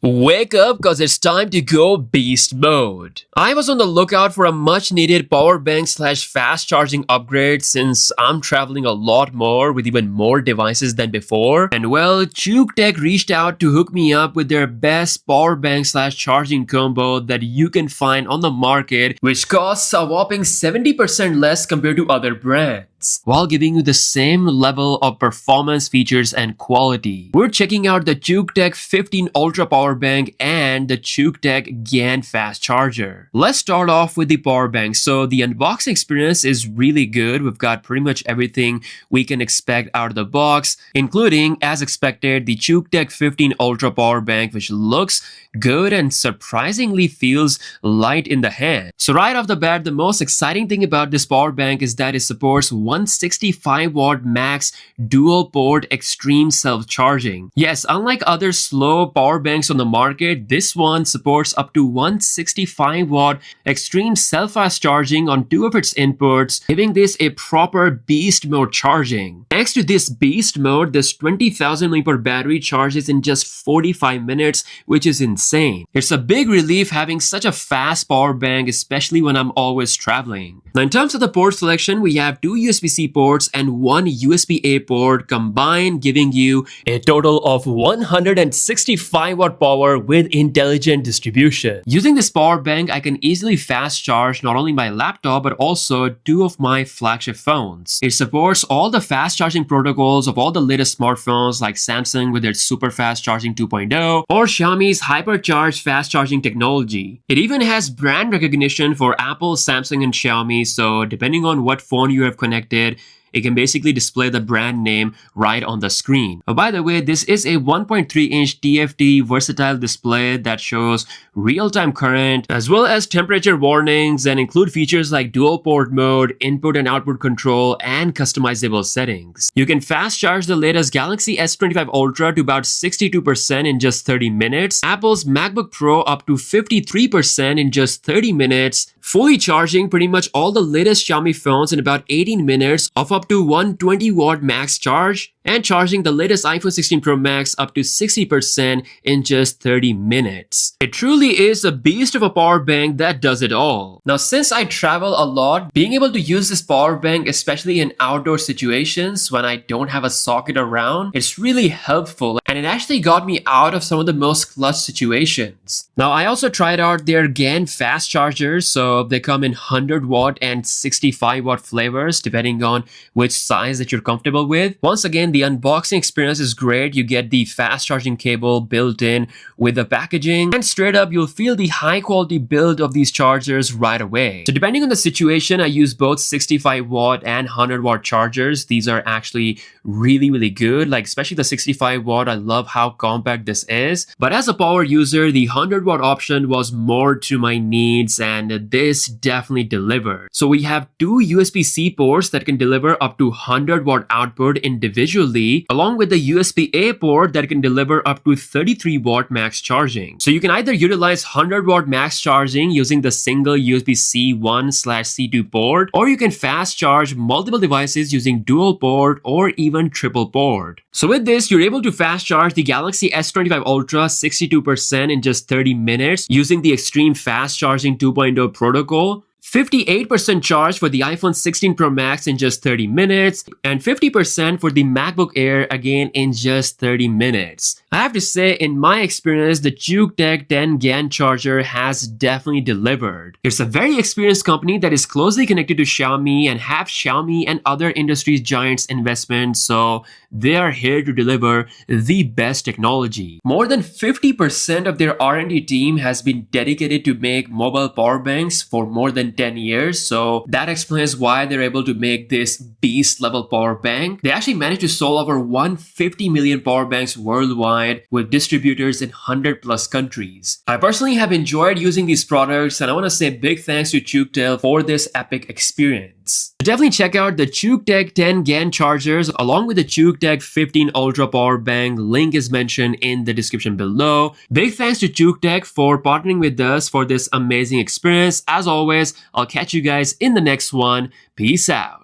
Wake up cause it's time to go beast mode. I was on the lookout for a much needed power bank slash fast charging upgrade since I'm traveling a lot more with even more devices than before. And well, CUKTECH reached out to hook me up with their best power bank slash charging combo that you can find on the market, which costs a whopping 70% less compared to other brands, while giving you the same level of performance, features, and quality. We're checking out the CUKTECH 15 Ultra Power Bank and the CUKTECH Gan Fast Charger. Let's start off with the power bank. So the unboxing experience is really good. We've got pretty much everything we can expect out of the box, including, as expected, the CUKTECH 15 Ultra Power Bank, which looks good and surprisingly feels light in the hand. So right off the bat, the most exciting thing about this power bank is that it supports 165 watt max dual port extreme self-charging. Yes, unlike other slow power banks on the market, this one supports up to 165 watt extreme self-fast charging on two of its inputs, giving this a proper beast mode charging. Thanks to this beast mode, this 20,000 mAh battery charges in just 45 minutes, which is insane. It's a big relief having such a fast power bank, especially when I'm always traveling. Now, in terms of the port selection, we have two USB-C ports and one USB-A port combined, giving you a total of 165 watt power with intelligent distribution. Using this power bank, I can easily fast charge not only my laptop but also two of my flagship phones. It supports all the fast charging protocols of all the latest smartphones like Samsung with its super fast charging 2.0 or Xiaomi's hypercharged fast charging technology. It even has brand recognition for Apple, Samsung, and Xiaomi, so depending on what phone you have connected, it can basically display the brand name right on the screen. By the way, this is a 1.3-inch TFT versatile display that shows real-time current as well as temperature warnings and include features like dual port mode, input and output control, and customizable settings. You can fast charge the latest Galaxy S25 Ultra to about 62% in just 30 minutes, Apple's MacBook Pro up to 53% in just 30 minutes, fully charging pretty much all the latest Xiaomi phones in about 18 minutes of up to 120 watt max charge, and charging the latest iPhone 16 Pro Max up to 60% in just 30 minutes. It truly is a beast of a power bank that does it all. Now, since I travel a lot, being able to use this power bank, especially in outdoor situations when I don't have a socket around, it's really helpful, and it actually got me out of some of the most clutch situations. Now, I also tried out their Gan Fast Chargers, so they come in 100 watt and 65 watt flavors depending on which size that you're comfortable with. Once again, the unboxing experience is great. You get the fast charging cable built in with the packaging, and straight up you'll feel the high quality build of these chargers right away. So depending on the situation, I use both 65 watt and 100 watt chargers. These are actually really good, like especially the 65 watt. I love how compact this is, but as a power user, the 100 watt option was more to my needs, and this definitely delivered. So we have two USB-C ports that can deliver up to 100 watt output individually, along with the USB-A port that can deliver up to 33 watt max charging. So you can either utilize 100 watt max charging using the single USB-C 1/C2 port, or you can fast charge multiple devices using dual port or even triple port. So with this, you're able to fast charge the Galaxy S25 Ultra 62% in just 30 minutes using the Extreme Fast Charging 2.0 protocol, 58% charge for the iPhone 16 Pro Max in just 30 minutes, and 50% for the MacBook Air again in just 30 minutes. I have to say, in my experience, the CUKTECH 10 Gan Charger has definitely delivered. It's a very experienced company that is closely connected to Xiaomi and have Xiaomi and other industry giants investments, so they are here to deliver the best technology. More than 50% of their R&D team has been dedicated to make mobile power banks for more than 10 years, so that explains why they're able to make this beast level power bank. They actually managed to sell over 150 million power banks worldwide with distributors in 100+ countries. I personally have enjoyed using these products, and I want to say big thanks to CUKTECH for this epic experience. Definitely check out the CUKTECH 10 Gan Chargers along with the CUKTECH 15 Ultra Power Bank. Link is mentioned in the description below. Big thanks to CUKTECH for partnering with us for this amazing experience. As always, I'll catch you guys in the next one. Peace out.